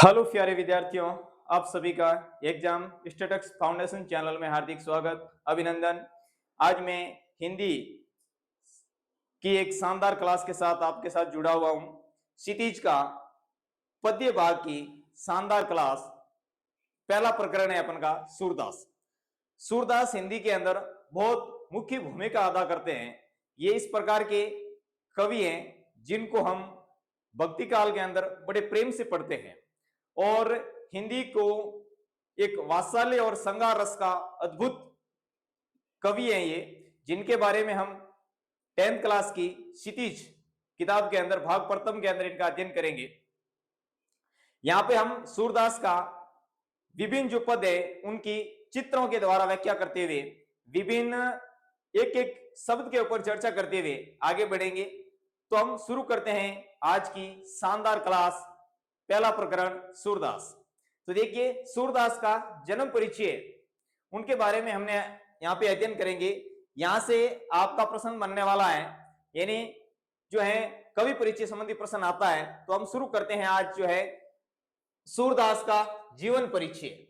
Hello प्यारे विद्यार्थियों, आप सभी का एग्जाम स्टेटस फाउंडेशन चैनल में हार्दिक स्वागत, अभिनंदन। आज मैं हिंदी की एक शानदार क्लास के साथ आपके साथ जुड़ा हुआ हूं। क्षितिज का पद्य भाग की शानदार क्लास। पहला प्रकरण है अपन का सूरदास। सूरदास हिंदी के अंदर बहुत मुख्य भूमिका अदा करते हैं। ये इस प्रकार के कवि हैं जिनको हम भक्ति काल के अंदर बड़े प्रेम से पढ़ते हैं और हिंदी को एक वात्सल्य और श्रृंगार रस का अद्भुत कवि हैं ये, जिनके बारे में हम 10th क्लास की क्षितिज किताब के अंदर भाग प्रथम के अंदर इनका अध्ययन करेंगे। यहाँ पे हम सूरदास का विभिन्न जो पद है उनकी चित्रों के द्वारा व्याख्या करते हुए विभिन्न एक एक शब्द के ऊपर चर्चा करते हुए आगे बढ़ेंगे। तो हम शुरू करते हैं आज की शानदार क्लास। पहला प्रकरण सूरदास। तो देखिए, सूरदास का जन्म परिचय, उनके बारे में हमने यहाँ पे अध्ययन करेंगे। यहां से आपका प्रश्न बनने वाला है, यानी जो है कवि परिचय संबंधी प्रश्न आता है। तो हम शुरू करते हैं आज जो है सूरदास का जीवन परिचय।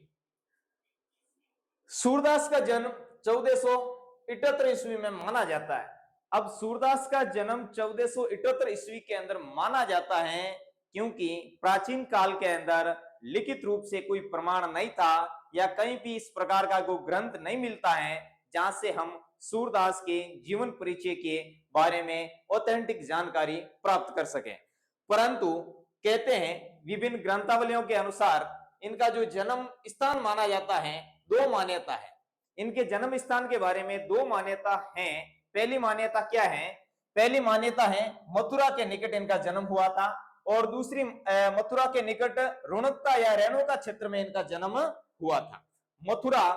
सूरदास का जन्म 1478 ईस्वी में माना जाता है। अब सूरदास का जन्म 1478 ईस्वी के अंदर माना जाता है क्योंकि प्राचीन काल के अंदर लिखित रूप से कोई प्रमाण नहीं था या कहीं भी इस प्रकार का कोई ग्रंथ नहीं मिलता है जहां से हम सूरदास के जीवन परिचय के बारे में ऑथेंटिक जानकारी प्राप्त कर सकें। परंतु कहते हैं विभिन्न ग्रंथावलियों के अनुसार इनका जो जन्म स्थान माना जाता है, दो मान्यता है। इनके जन्म स्थान के बारे में दो मान्यता है। पहली मान्यता क्या है? पहली मान्यता है मथुरा के निकट इनका जन्म हुआ था और दूसरी मथुरा के निकट रुणकता या रेणुका क्षेत्र में इनका जन्म हुआ था। मथुरा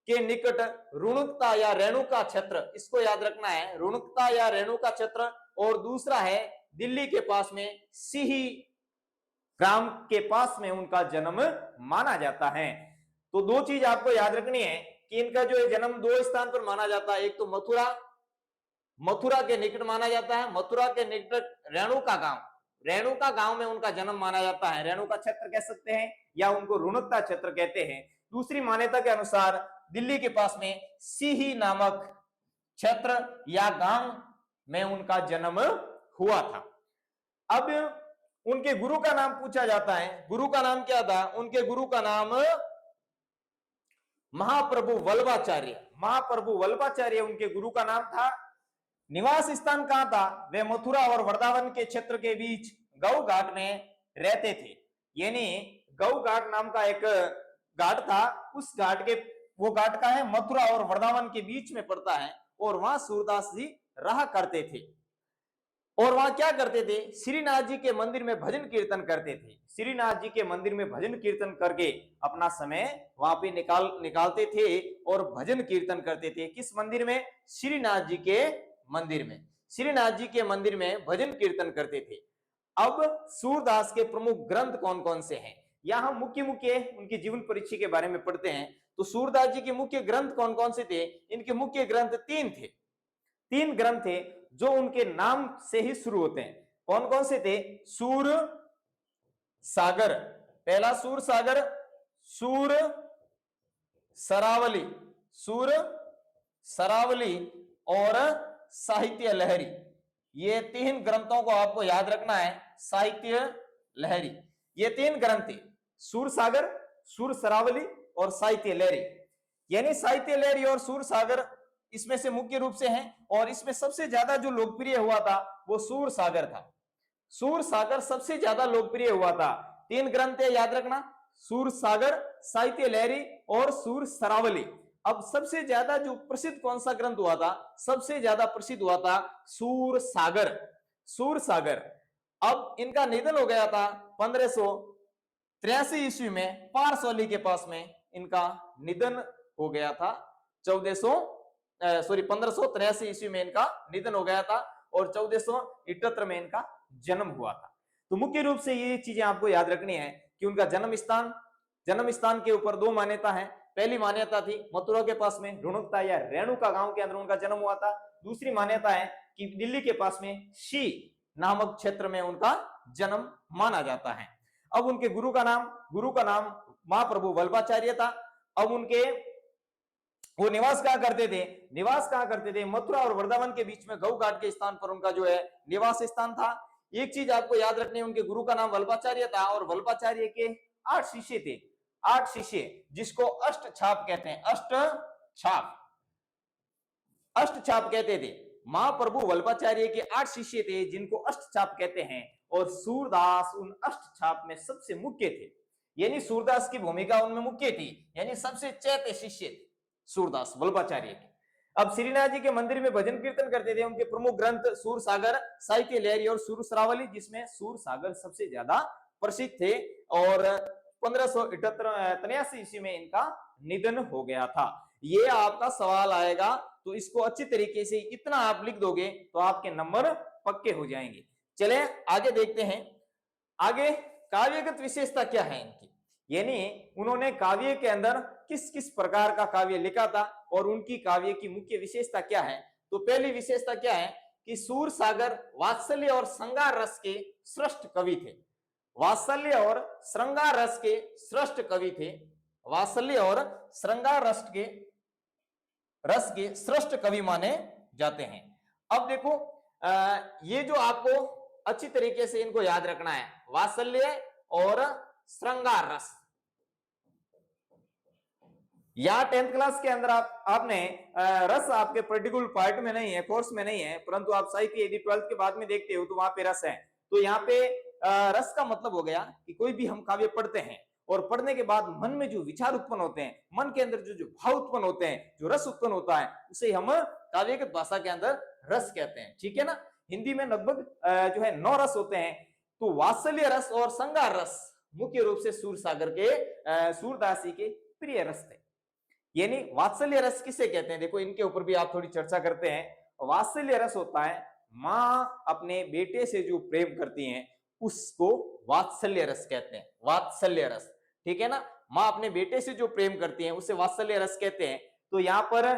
के निकट रुणकता या रेणुका क्षेत्र, इसको याद रखना है, रुणकता या रेणुका क्षेत्र। और दूसरा है दिल्ली के पास में सिही ग्राम के पास में उनका जन्म माना जाता है। तो दो चीज आपको याद रखनी है कि इनका जो जन्म दो स्थान पर माना जाता है। एक तो मथुरा के निकट माना जाता है, मथुरा के निकट रेणुका गांव में उनका जन्म माना जाता है। रेणुका क्षेत्र कह सकते हैं या उनको रुणकता क्षेत्र कहते हैं। दूसरी मान्यता के अनुसार दिल्ली के पास में सिही नामक क्षेत्र या गांव में उनका जन्म हुआ था। अब उनके गुरु का नाम पूछा जाता है। गुरु का नाम क्या था? उनके गुरु का नाम महाप्रभु वल्लभाचार्य उनके गुरु का नाम था। निवास स्थान कहां था? वे मथुरा और वृंदावन के क्षेत्र के बीच गौ घाट में रहते थे। यानी गौ घाट नाम का एक घाट था, उस घाट के वो घाट का है मथुरा और वृंदावन के बीच में पड़ता है और वहां सूरदास जी रहा करते थे। और वहां क्या करते थे? श्रीनाथ जी के मंदिर में भजन कीर्तन करते थे। श्रीनाथ जी के मंदिर में भजन कीर्तन करके अपना समय वहां पे निकालते थे और भजन कीर्तन करते थे। किस मंदिर में? श्रीनाथ जी के मंदिर में। श्रीनाथ जी के मंदिर में भजन कीर्तन करते थे। अब सूरदास के प्रमुख ग्रंथ कौन कौन से हैं? यहां हम मुख्य उनके जीवन परिचय के बारे में पढ़ते हैं। तो सूरदास जी के मुख्य ग्रंथ कौन कौन से थे? इनके मुख्य ग्रंथ तीन ग्रंथ थे जो उनके नाम से ही शुरू होते हैं। कौन कौन से थे? सूर सागर, पहला सूर सागर, सूर सरावली और साहित्य लहरी। ये तीन ग्रंथों को आपको याद रखना है। साहित्य लहरी, ये तीन ग्रंथ थे, सूर सागर, सूर सरावली और साहित्य लहरी। यानी साहित्य लहरी और सूर सागर इसमें से मुख्य रूप से हैं और इसमें सबसे ज्यादा जो लोकप्रिय हुआ था वो सूर सागर था। सूर सागर सबसे ज्यादा लोकप्रिय हुआ था। तीन ग्रंथ है, याद रखना, सूर सागर, साहित्य लहरी और सूर सरावली। अब सबसे ज्यादा जो प्रसिद्ध कौन सा ग्रंथ हुआ था? सबसे ज्यादा प्रसिद्ध हुआ था सूर सागर। अब इनका निधन हो गया था 1583 ईस्वी में, पारसौली के पास में इनका निधन हो गया था। 1583 ईस्वी में इनका निधन हो गया था और 1478 में इनका जन्म हुआ था। तो मुख्य रूप से ये चीजें आपको याद रखनी है कि उनका जन्म स्थान के ऊपर दो मान्यता है। पहली मान्यता थी मथुरा के पास में रुणकता या रेणुका गांव के अंदर उनका जन्म हुआ था। दूसरी मान्यता है कि दिल्ली के पास में शी नामक क्षेत्र में उनका जन्म माना जाता है। अब उनके गुरु का नाम महाप्रभु वल्लभाचार्य था। अब उनके वो निवास कहाँ करते थे, मथुरा और वृंदावन के बीच में गौ घाट के स्थान पर उनका जो है निवास स्थान था। एक चीज आपको याद रखनी है, उनके गुरु का नाम वल्लभाचार्य था और वल्लभाचार्य के 8 शिष्य थे, 8 शिष्य, जिसको अष्ट छाप कहते हैं, अष्ट छाप कहते थे। महाप्रभु वल्लभाचार्य के 8 शिष्य थे जिनको अष्ट छाप कहते हैं, और सूरदास उन अष्ट छाप में सबसे मुख्य थे, यानी सूरदास की भूमिका उनमें मुख्य थी, यानी सबसे चैत्य शिष्य थे सूरदास वल्लभाचार्य के। अब श्रीनाथ जी के मंदिर में भजन कीर्तन करते थे। उनके प्रमुख ग्रंथ सूर सागर, साहित्य लहरी और सूर श्रावली, जिसमें सूर सागर सबसे ज्यादा प्रसिद्ध थे, और 1583 ईस्वी में इनका निधन हो गया था। ये आपका सवाल आएगा तो इसको अच्छी तरीके से इतना आप लिख दोगे तो आपके नंबर पक्के हो जाएंगे। चले आगे देखते हैं, आगे काव्यगत विशेषता क्या है इनकी, यानी उन्होंने काव्य के अंदर किस किस प्रकार का काव्य लिखा था और उनकी काव्य की मुख्य विशेषता क्या है। तो पहली विशेषता क्या है कि सूर सागर वात्सल्य और श्रृंगार रस के श्रेष्ठ कवि थे, वात्सल्य और श्रृंगार रस के श्रेष्ठ कवि थे, वात्सल्य और श्रृंगार रस के श्रेष्ठ कवि माने जाते हैं। अब देखो ये जो आपको अच्छी तरीके से इनको याद रखना है, वात्सल्य और श्रृंगार रस, या 10th क्लास के अंदर आपने रस आपके पर्टिकुलर पार्ट में नहीं है, कोर्स में नहीं है, परंतु आप साहित्य यदि 12th के बाद में देखते हो तो वहां पे रस है। तो यहाँ पे रस का मतलब हो गया कि कोई भी हम काव्य पढ़ते हैं और पढ़ने के बाद मन में जो विचार उत्पन्न होते हैं, मन के अंदर जो भाव उत्पन्न होते हैं, जो रस उत्पन्न होता है, उसे हम काव्यगत भाषा के अंदर रस कहते हैं। ठीक है ना। हिंदी में लगभग जो है 9 रस होते हैं। तो वात्सल्य रस और श्रृंगार रस मुख्य रूप से सूर सागर के सूरदास जी के प्रिय रस थे। यानी वात्सल्य रस किसे कहते हैं, देखो इनके ऊपर भी आप थोड़ी चर्चा करते हैं। वात्सल्य रस होता है माँ अपने बेटे से जो प्रेम करती हैं उसको वात्सल्य रस कहते हैं, वात्सल्य रस। ठीक है ना। माँ अपने बेटे से जो प्रेम करती हैं उसे वात्सल्य रस कहते हैं। तो यहाँ पर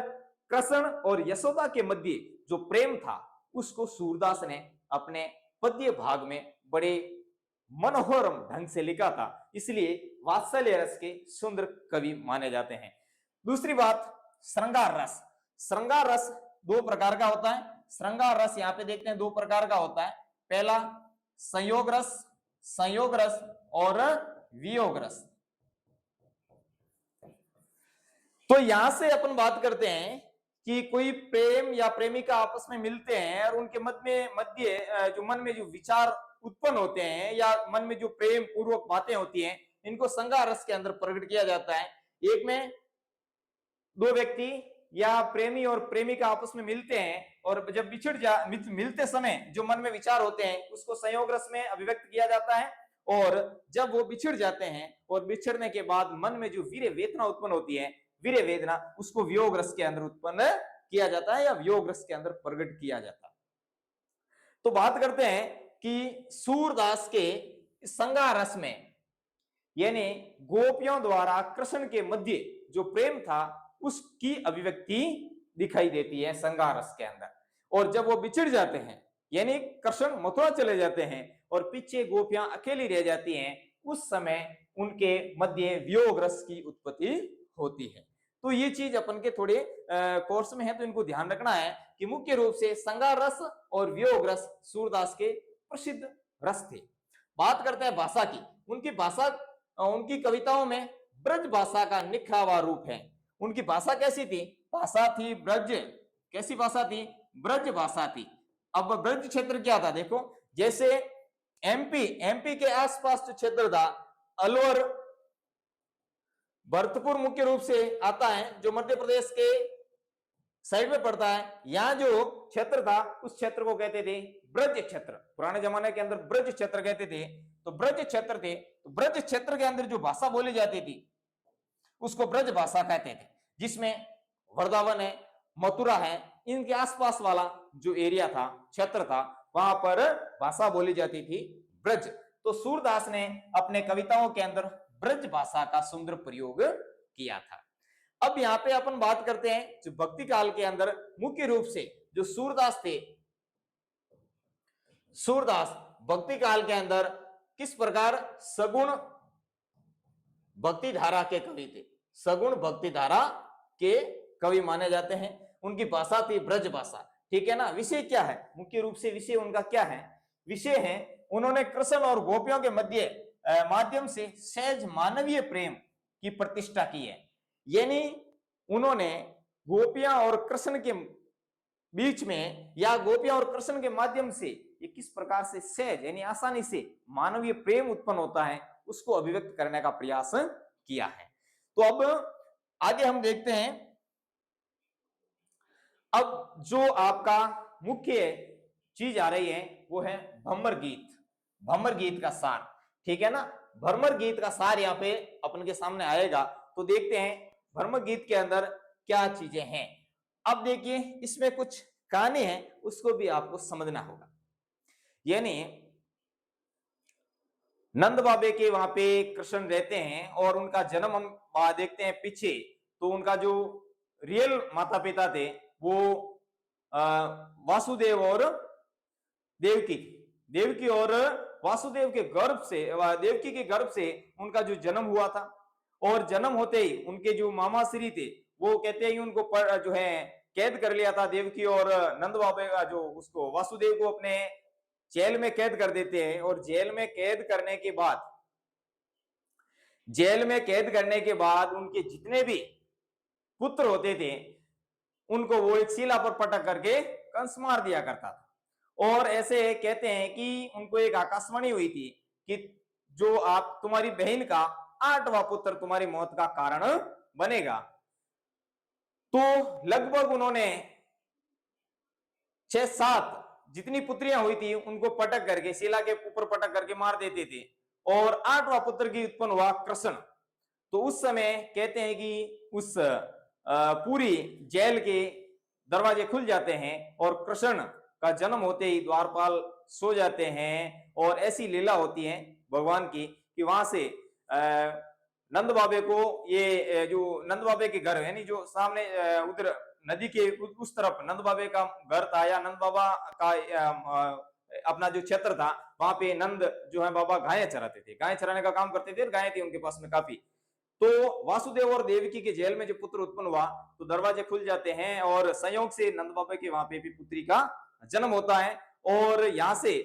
कृष्ण और यशोदा के मध्य जो प्रेम था उसको सूरदास ने अपने पद्य भाग में बड़े मनोहरम ढंग से लिखा था, इसलिए वात्सल्य रस के सुंदर कवि माने जाते हैं। दूसरी बात, श्रृंगार रस। श्रृंगार रस 2 प्रकार का होता है। श्रृंगार रस यहाँ पे देखते हैं 2 प्रकार का होता है। पहला संयोग रस और वियोग रस। तो यहां से अपन बात करते हैं कि कोई प्रेम या प्रेमिका आपस में मिलते हैं और उनके मध्य जो मन में जो विचार उत्पन्न होते हैं या मन में जो प्रेम पूर्वक बातें होती हैं, इनको श्रृंगार रस के अंदर प्रकट किया जाता है। एक में 2 व्यक्ति या प्रेमी और प्रेमिका आपस में मिलते हैं और जब मिलते समय जो मन में विचार होते हैं उसको संयोग रस में अभिव्यक्त किया जाता है, और जब वो बिछड़ जाते हैं और बिछड़ने के बाद मन में जो वीर्य वेदना उत्पन्न होती है, वीर्य वेदना, उसको वियोग रस के अंदर उत्पन्न किया जाता है या वियोग रस के अंदर प्रकट किया जाता है। तो बात करते हैं कि सूरदास के श्रृंगार रस में, यानी गोपियों द्वारा कृष्ण के मध्य जो प्रेम था उसकी अभिव्यक्ति दिखाई देती है श्रृंगार रस के अंदर। और जब वो बिछड़ जाते हैं, यानी कृष्ण मथुरा चले जाते हैं और पीछे गोपियां अकेली रह जाती हैं, उस समय उनके मध्य वियोग रस की उत्पत्ति होती है। तो ये चीज अपन के थोड़े कोर्स में है, तो इनको ध्यान रखना है कि मुख्य रूप से श्रृंगार रस और वियोग रस सूरदास के प्रसिद्ध रस थे। बात करते हैं भाषा की। उनकी भाषा, उनकी कविताओं में ब्रज भाषा का निखरा रूप है। उनकी भाषा कैसी थी? भाषा थी ब्रज। कैसी भाषा थी? ब्रज भाषा थी। अब ब्रज क्षेत्र क्या था? देखो, जैसे एमपी के आसपास जो क्षेत्र था, अलवर, भरतपुर मुख्य रूप से आता है जो मध्य प्रदेश के साइड में पड़ता है। यहाँ जो क्षेत्र था उस क्षेत्र को कहते थे ब्रज क्षेत्र। पुराने जमाने के अंदर ब्रज क्षेत्र कहते थे। तो ब्रज क्षेत्र थे, तो ब्रज क्षेत्र के अंदर जो भाषा बोली जाती थी उसको ब्रज भाषा कहते थे, जिसमें वृंदावन है, मथुरा है, इनके आसपास वाला जो एरिया था, क्षेत्र था, वहां पर भाषा बोली जाती थी ब्रज। तो सूरदास ने अपने कविताओं के अंदर ब्रज भाषा का सुंदर प्रयोग किया था। अब यहाँ पे अपन बात करते हैं जो भक्ति काल के अंदर मुख्य रूप से जो सूरदास थे, सूरदास भक्ति काल के अंदर किस प्रकार सगुण भक्ति धारा के कवि थे, सगुण भक्ति धारा के कवि माने जाते हैं। उनकी भाषा थी ब्रज भाषा, ठीक है ना। विषय क्या है, मुख्य रूप से विषय उनका क्या है, विषय है उन्होंने कृष्ण और गोपियों के मध्य माध्यम से सहज मानवीय प्रेम की प्रतिष्ठा की है। यानी उन्होंने गोपियां और कृष्ण के बीच में या गोपियां और कृष्ण के माध्यम से ये किस प्रकार से सहज यानी आसानी से मानवीय प्रेम उत्पन्न होता है उसको अभिव्यक्त करने का प्रयास किया है। तो अब आगे हम देखते हैं, अब जो आपका मुख्य चीज आ रही है वो है भ्रमर गीत, भ्रमर गीत का सार, ठीक है ना। भ्रमर गीत का सार यहाँ पे अपन के सामने आएगा, तो देखते हैं भ्रमर गीत के अंदर क्या चीजें हैं। अब देखिए इसमें कुछ कहानी है उसको भी आपको समझना होगा। यानी नंद बाबे के वहां पे कृष्ण रहते हैं और उनका जन्म हम देखते हैं पीछे, तो उनका जो रियल माता पिता थे वो वासुदेव और देवकी, देवकी और वासुदेव के गर्भ से, देवकी के गर्भ से उनका जो जन्म हुआ था। और जन्म होते ही उनके जो मामा श्री थे वो कहते हैं उनको जो है कैद कर लिया था देवकी और नंद बाबे का, जो उसको वासुदेव को अपने जेल में कैद कर देते हैं। और जेल में कैद करने के बाद, जेल में कैद करने के बाद उनके जितने भी पुत्र होते थे उनको वो एक शिला पर पटक करके कंस मार दिया करता था। और ऐसे कहते हैं कि उनको एक आकाशवाणी हुई थी कि जो आप तुम्हारी बहन का 8वां पुत्र तुम्हारी मौत का कारण बनेगा। तो लगभग उन्होंने 6-7 जितनी पुत्रियां हुई थी उनको पटक करके शिला के ऊपर पटक करके मार देते थे। और 8वां पुत्र की उत्पन्न हुआ कृष्ण। तो उस समय कहते हैं कि उस पूरी जेल के दरवाजे खुल जाते हैं और कृष्ण का जन्म होते ही द्वारपाल सो जाते हैं। और ऐसी लीला होती है भगवान की कि वहां से नंद बाबे को, ये जो नंद बाबे के घर यानी जो सामने उधर नदी के उस तरफ नंद बाबे का घर था या नंद बाबा का अपना जो क्षेत्र था, वहां पे नंद जो है बाबा गायें चराते थे, गायें चराने का काम करते थे और गायें थी उनके पास में काफी। तो वासुदेव और देवकी के जेल में जो पुत्र उत्पन्न हुआ तो दरवाजे खुल जाते हैं और संयोग से नंद बाबा के वहां पे भी पुत्री का जन्म होता है। और यहाँ से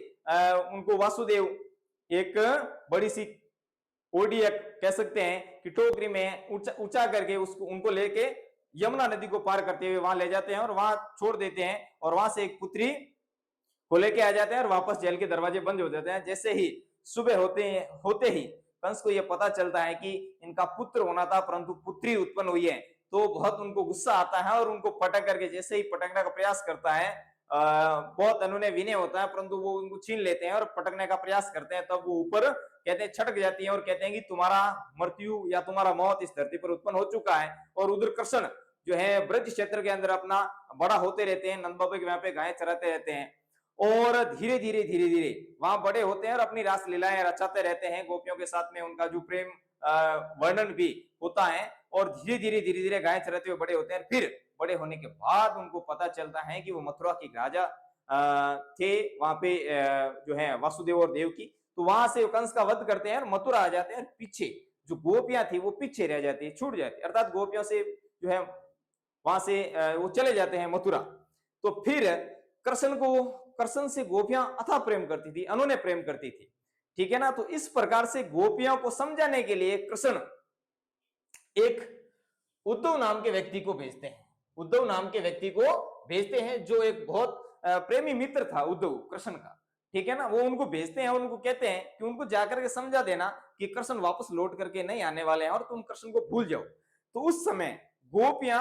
उनको वासुदेव एक बड़ी सी ओडी कह सकते हैं कि टोकरी में ऊंचा करके उसको उनको लेके यमुना नदी को पार करते हुए वहां ले जाते हैं और वहां छोड़ देते हैं। और वहां से एक पुत्री को लेके आ जाते हैं और वापस जेल के दरवाजे बंद हो जाते हैं। जैसे ही सुबह होते ही कंस को यह पता चलता है कि इनका पुत्र होना था परंतु पुत्री उत्पन्न हुई है, तो बहुत उनको गुस्सा आता है और उनको पटक करके, जैसे ही पटकने का प्रयास करता है, बहुत अनुनय विनय होता है परंतु वो उनको छीन लेते हैं और पटकने का प्रयास करते हैं। तब वो ऊपर कहते हैं छटक जाती है और कहते हैं कि तुम्हारा मृत्यु या तुम्हारा मौत इस धरती पर उत्पन्न हो चुका है। और उधर कृष्ण जो है ब्रज क्षेत्र के अंदर अपना बड़ा होते रहते हैं, नंद बाबा के वहां पे गायें चराते रहते हैं और धीरे धीरे वहां बड़े होते हैं और अपनी रास लीलाएं रचाते रहते हैं गोपियों के साथ में। उनका जो प्रेम वर्णन भी होता है और धीरे धीरे गायें चराते हुए बड़े होते हैं। फिर बड़े होने के बाद उनको पता चलता है कि वो मथुरा के राजा थे वहां पे जो है वासुदेव और देवकी। तो वहां से कंस का वध करते हैं और मथुरा आ जाते हैं। पीछे जो गोपियां थी वो पीछे रह जाती है, छूट जाती है, अर्थात गोपियों से जो है वहां से वो चले जाते हैं मथुरा। तो फिर कृष्ण से गोपियां अथाह प्रेम करती थी, अनुनय प्रेम करती थी, ठीक है ना। तो इस प्रकार से गोपियों को समझाने के लिए कृष्ण एक उद्धव नाम के व्यक्ति को भेजते हैं, उद्धव नाम के व्यक्ति को भेजते हैं जो एक बहुत प्रेमी मित्र था उद्धव कृष्ण का, ठीक है ना। वो उनको भेजते हैं और उनको कहते हैं कि उनको जाकर के समझा देना कि कृष्ण वापस लौट करके नहीं आने वाले हैं और तुम कृष्ण को भूल जाओ। तो उस समय गोपियां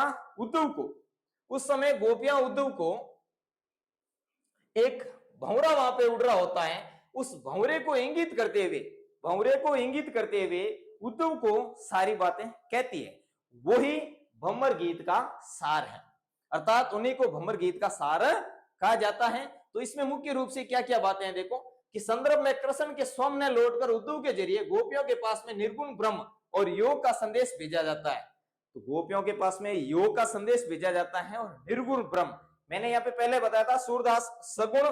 उद्धव को एक भंवरा वहां पे उड़ रहा होता है, उस भंवरे को इंगित करते हुए उद्धव को सारी बातें कहती है। वही भ्रमर गीत का सार है, अर्थात उन्हीं को भ्रमर गीत का सार कहा जाता है। तो इसमें मुख्य रूप से क्या क्या बातें हैं देखो कि संदर्भ में कृष्ण के स्वयं ने लौटकर उद्धव के जरिए गोपियों के पास में निर्गुण ब्रह्म और योग का संदेश भेजा जाता है। तो गोपियों के पास में योग का संदेश भेजा जाता है और निर्गुण ब्रह्म, मैंने यहाँ पे पहले बताया था सूरदास सगुण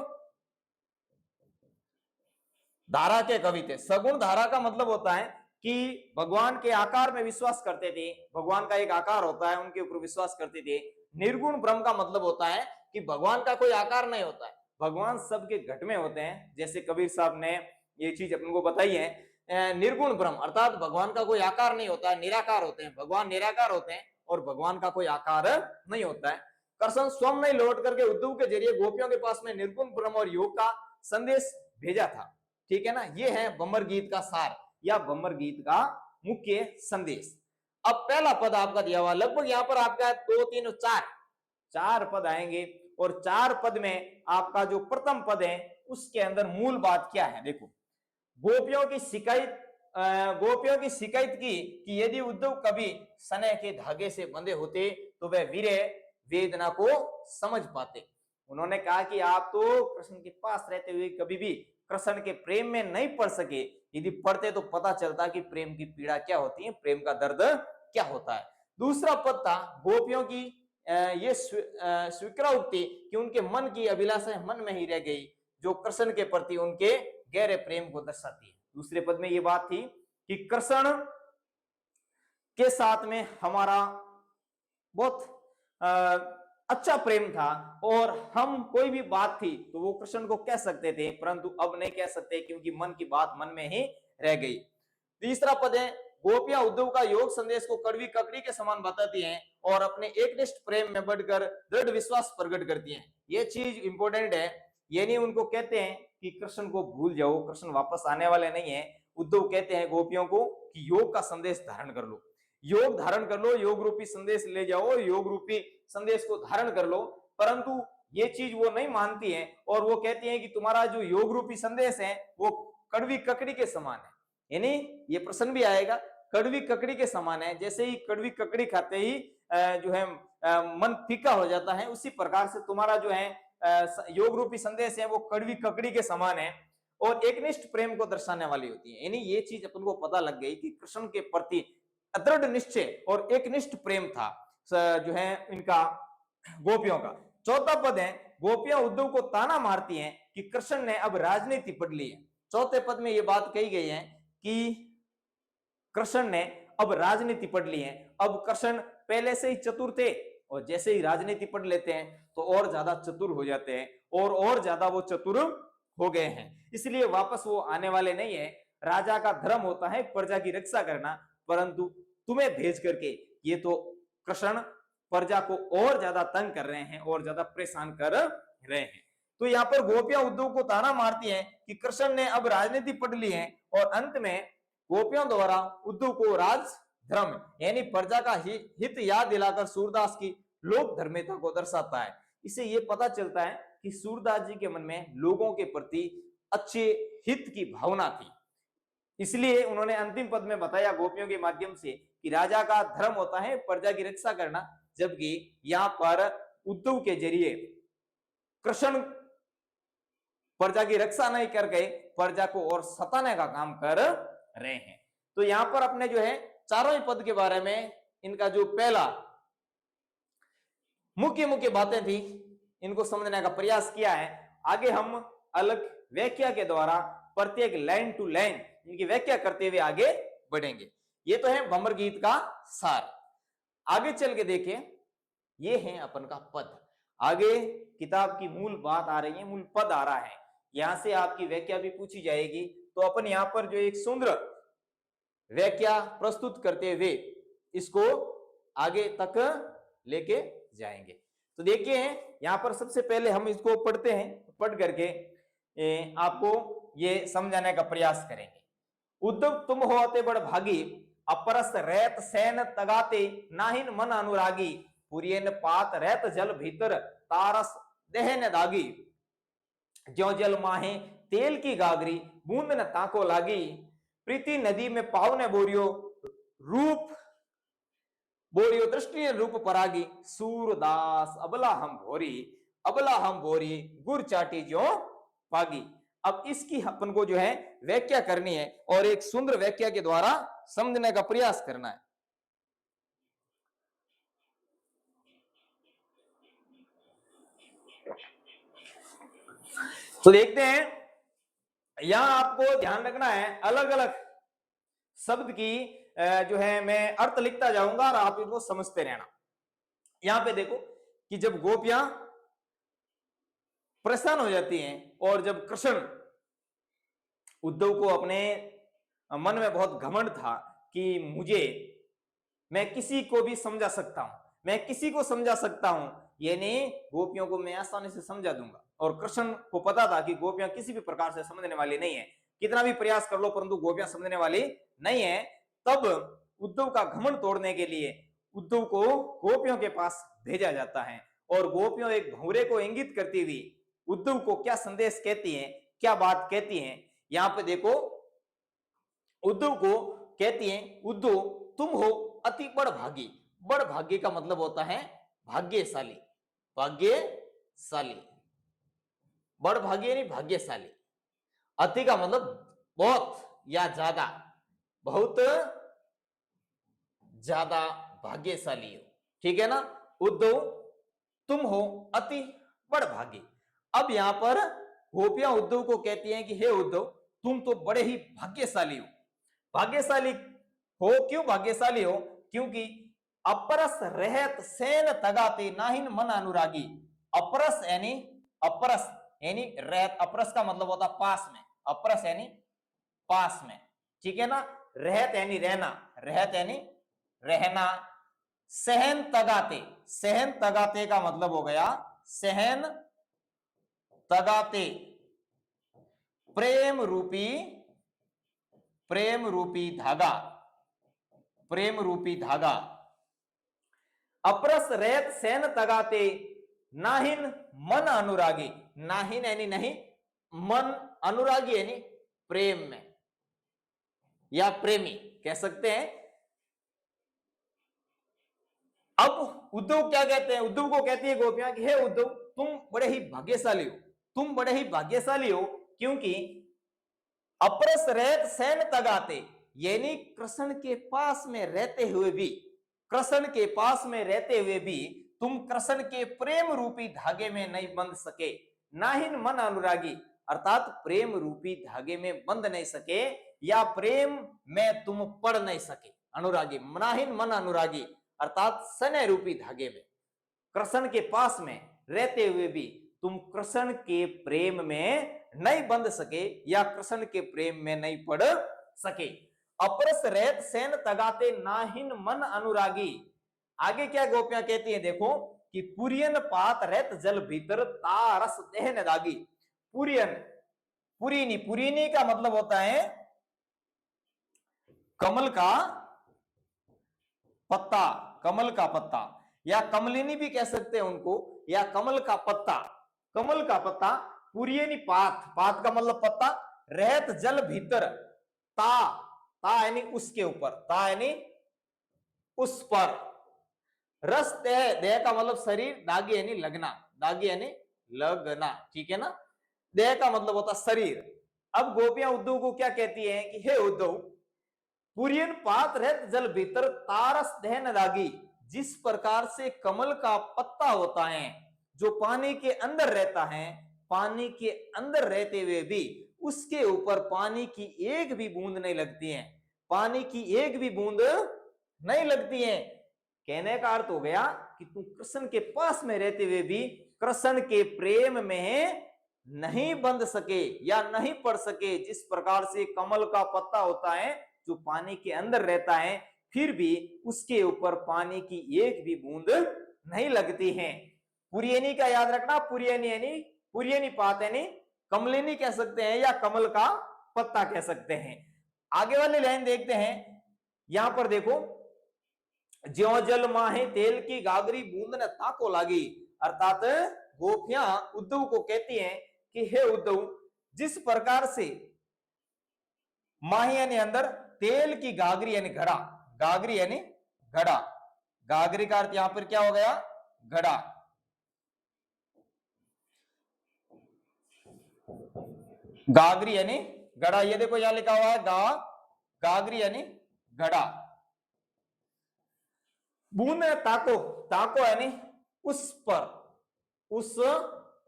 धारा के कवि थे। सगुण धारा का मतलब होता है कि भगवान के आकार में विश्वास करते थे, भगवान का एक आकार होता है, उनके ऊपर विश्वास करते थे। निर्गुण ब्रह्म का मतलब होता है कि भगवान का कोई आकार नहीं होता है, भगवान सबके घट में होते हैं। जैसे कबीर साहब ने ये चीज अपन को बताई है। निर्गुण ब्रह्म अर्थात भगवान का कोई आकार नहीं होता, निराकार होते हैं, भगवान निराकार होते हैं और भगवान का कोई आकार नहीं होता है। कृष्ण स्वयं नहीं लौट करके उद्धव के जरिए गोपियों के पास में निर्गुण ब्रह्म और योग का संदेश भेजा था। ठीक है ना, ये है बम्बर गीत का सार या बम्बर गीत का मुख्य संदेश। अब पहला पद आपका दिया हुआ, लगभग यहाँ पर आपका 2 3 और 4 पद आएंगे और 4 पद में आपका जो प्रथम पद है उसके अंदर मूल बात क्या है। देखो, गोपियों की शिकायत की कि यदि उद्धव कभी सने के धागे से बंधे होते तो वह वीरे वेदना को समझ पाते। उन्होंने कहा कि आप तो कृष्ण के पास रहते हुए कभी भी कृष्ण के प्रेम में नहीं पड़ सके, यदि पढ़ते तो पता चलता कि प्रेम की पीड़ा क्या होती है, प्रेम का दर्द क्या होता है। दूसरा पद था गोपियों की ये स्वीकृति कि उनके मन की अभिलाषा मन में ही रह गई, जो कृष्ण के प्रति उनके गहरे प्रेम को दर्शाती है। दूसरे पद में ये बात थी कि कृष्ण के साथ में हमारा बहुत अच्छा प्रेम था और हम कोई भी बात थी तो वो कृष्ण को कह सकते थे, परंतु अब नहीं कह सकते क्योंकि मन की बात मन में ही रह गई। तीसरा पद है गोपियां उद्धव का योग संदेश को कड़वी ककड़ी के समान बताती हैं और अपने एकनिष्ठ प्रेम में बढ़कर दृढ़ विश्वास प्रकट करती हैं। ये चीज इंपॉर्टेंट है, ये नहीं उनको कहते हैं कि कृष्ण को भूल जाओ, कृष्ण वापस आने वाले नहीं है। उद्धव कहते हैं गोपियों को कि योग का संदेश धारण कर लो, योग धारण कर लो, योग रूपी संदेश ले जाओ, योग रूपी संदेश को धारण कर लो। परंतु ये चीज वो नहीं मानती है और वो कहती है कि तुम्हारा जो योग रूपी संदेश है वो कड़वी ककड़ी के समान है। यानी ये प्रश्न भी आएगा, कड़वी ककड़ी के समान है, जैसे ही कड़वी ककड़ी खाते ही जो है मन फीका हो जाता है, उसी प्रकार से तुम्हारा जो है योग रूपी संदेश है वो कड़वी ककड़ी के समान है और एकनिष्ठ प्रेम को दर्शाने वाली होती है। यानी ये चीज अपन को पता लग गई कि कृष्ण के प्रति दृढ़ निश्चय और एकनिष्ठ प्रेम था जो है इनका गोपियों का। चौथा पद है गोपियां उद्धव को ताना मारती हैं कि कृष्ण ने अब राजनीति पढ़ ली है। चौथे पद में यह बात कही गई है कि कृष्ण ने अब राजनीति पढ़ ली है। अब कृष्ण पहले से ही चतुर थे और जैसे ही राजनीति पढ़ लेते हैं तो और ज्यादा चतुर हो जाते हैं और ज्यादा वो चतुर हो गए हैं, इसलिए वापस वो आने वाले नहीं है। राजा का धर्म होता है प्रजा की रक्षा करना, परंतु तुम्हें भेज करके ये तो कृष्ण प्रजा को और ज्यादा तंग कर रहे हैं और ज्यादा परेशान कर रहे हैं। तो यहाँ पर गोपियां उद्धव को ताना मारती हैं कि कृष्ण ने अब राजनीति पढ़ ली है और अंत में गोपियों द्वारा उद्धव को राज धर्म यानी प्रजा का हित याद दिलाकर सूरदास की लोक धर्मिता को दर्शाता है। इससे ये पता चलता है कि सूरदास जी के मन में लोगों के प्रति अच्छे हित की भावना थी, इसलिए उन्होंने अंतिम पद में बताया गोपियों के माध्यम से कि राजा का धर्म होता है प्रजा की रक्षा करना, जबकि यहाँ पर उद्धव के जरिए कृष्ण प्रजा की रक्षा नहीं कर गए, प्रजा को और सताने का काम कर रहे हैं। तो यहां पर अपने जो है चारों ही पद के बारे में इनका जो पहला मुख्य बातें थी इनको समझने का प्रयास किया है। आगे हम अलग व्याख्या के द्वारा प्रत्येक लाइन टू लाइन इनकी व्याख्या करते हुए आगे बढ़ेंगे। ये तो है भंवर गीत का सार। आगे चल के देखें, ये है अपन का पद। आगे किताब की मूल बात आ रही है, मूल पद आ रहा है, यहां से आपकी व्याख्या भी पूछी जाएगी। तो अपन यहां पर जो एक सुंदर व्याख्या प्रस्तुत करते हुए इसको आगे तक लेके जाएंगे। तो देखिए यहां पर सबसे पहले हम इसको पढ़ते हैं, पढ़ करके आपको ये समझाने का प्रयास करेंगे। उद्धव तुम होते बड़ भागी, अपरस रहत सैन तगाते, नाहिन मन अनुरागी, पुरियन पात रहत जल भीतर, तारस दहन दागी, ज्यो जल माहे तेल की गागरी, बूंद न ताको लागी, प्रीति नदी में पाव ने बोरियो, रूप बोरियो दृष्टि रूप परागी, सूरदास अबला हम भोरी गुर चाटी जो पागी। अब इसकी अपन को जो है व्याख्या करनी है और एक सुंदर व्याख्या के द्वारा समझने का प्रयास करना है। तो देखते हैं यहां आपको ध्यान रखना है, अलग अलग शब्द की जो है मैं अर्थ लिखता जाऊंगा और आप इनको समझते रहना। यहां पे देखो कि जब गोपियां प्रसन्न हो जाती हैं और जब कृष्ण, उद्धव को अपने मन में बहुत घमंड था कि मैं किसी को भी समझा सकता हूं, मैं किसी को समझा सकता हूं, यानी गोपियों को मैं आसानी से समझा दूंगा। और कृष्ण को पता था कि गोपियां किसी भी प्रकार से समझने वाली नहीं है, कितना भी प्रयास कर लो परंतु गोपियां समझने वाली नहीं है। तब उद्धव का घमंड तोड़ने के लिए उद्धव को गोपियों के पास भेजा जाता है और गोपियों एक भंवरे को इंगित करती हुई उद्धव को क्या संदेश कहती हैं, क्या बात कहती हैं। यहां पे देखो उद्धव को कहती हैं, उद्धव तुम हो अति बड़भागी। बड़भागी का मतलब होता है भाग्यशाली, भाग्यशाली, बड़भागी यानी भाग्यशाली। अति का मतलब बहुत या ज्यादा, बहुत ज्यादा भाग्यशाली हो, ठीक है ना। उद्धव तुम हो अति बड़भागी। अब यहां पर गोपियां उद्धव को कहती हैं कि हे उद्धव तुम तो बड़े ही भाग्यशाली हो। भाग्यशाली हो क्यों भाग्यशाली हो? क्योंकि अपरस रहत सेन तगाते नाहिन मन अनुरागी। अपरस यानी अपरस यानी रहत, अपरस का मतलब होता पास में, अपरस यानी पास में, ठीक है ना। रहत यानी रहना, रहत यानी रहना। सहन तगाते, सहन तगाते का मतलब हो गया सहन तगाते, प्रेम रूपी, प्रेम रूपी धागा, प्रेम रूपी धागा। अपरस रेत सेन तगाते नाहिन मन अनुरागी। नाहिन यानी नहीं, मन अनुरागी यानी प्रेम में या प्रेमी कह सकते हैं। अब उद्धव क्या कहते हैं? उद्धव को कहती है गोपियां कि हे उद्धव तुम बड़े ही भाग्यशाली हो, तुम बड़े ही भाग्यशाली हो क्योंकि अपरस रेत सैन तगाते यानी कृष्ण के पास में रहते हुए भी, कृष्ण के पास में रहते हुए भी तुम कृष्ण के प्रेम रूपी धागे में नहीं बंध सके। नाहिन मन अनुरागी अर्थात प्रेम रूपी धागे में बंध नहीं सके या प्रेम में तुम पढ़ नहीं सके। अनुरागी, नाहिन मन अनुरागी अर्थात सने रूपी धागे में, कृष्ण के पास में रहते हुए भी तुम कृष्ण के प्रेम में नहीं बंध सके या कृष्ण के प्रेम में नहीं पड़ सके। अपरस रेत सेन तगाते नाहिन मन अनुरागी। आगे क्या गोपियां कहती हैं देखो कि पुरियन पात रेत जल भीतर तारस देहन दागी। पुरियन, पुरीनी, पुरीनी का मतलब होता है कमल का पत्ता, कमल का पत्ता या कमलिनी भी कह सकते हैं उनको, या कमल का पत्ता, कमल का पत्ता। पुरियनी पात, पात का मतलब पत्ता। रहत जल भीतर, ता, ता यानी उसके ऊपर, ता यानी उस पर। रस देह, देह का मतलब शरीर, दागी यानी लगना, दागी यानी लगना, ठीक है ना। देह का मतलब होता शरीर। अब गोपियां उद्धव को क्या कहती हैं कि हे उद्धव पुरियन पात रहत जल भीतर तारस दहन दागी। जिस प्रकार से कमल का पत्ता होता है जो पानी के अंदर रहता है, पानी के अंदर रहते हुए भी उसके ऊपर पानी की एक भी बूंद नहीं लगती है, पानी की एक भी बूंद नहीं लगती है। कहने का अर्थ हो गया कि तू कृष्ण के पास में रहते हुए भी कृष्ण के प्रेम में नहीं बंध सके या नहीं पड़ सके। जिस प्रकार से कमल का पत्ता होता है जो पानी के अंदर रहता है फिर भी उसके ऊपर पानी की एक भी बूंद नहीं लगती है। पुरियनी का याद रखना, पुरियनी यानी पुरियनी पात यानी कमलिनी कह सकते हैं या कमल का पत्ता कह सकते हैं। आगे वाली लाइन देखते हैं, यहां पर देखो ज्यो जल माहे तेल की गागरी बूंद ने ताको लागी। अर्थात गोपियां उद्धव को कहती हैं कि हे उद्धव जिस प्रकार से माही यानी अंदर, तेल की गागरी यानी घड़ा, गागरी यानी घड़ा, गागरी का अर्थ यहां पर क्या हो गया? घड़ा। गागरी यानी घड़ा, ये देखो यहां लिखा हुआ है गागरी यानी घड़ा। बूंद ताको, ताको यानी उस पर, उस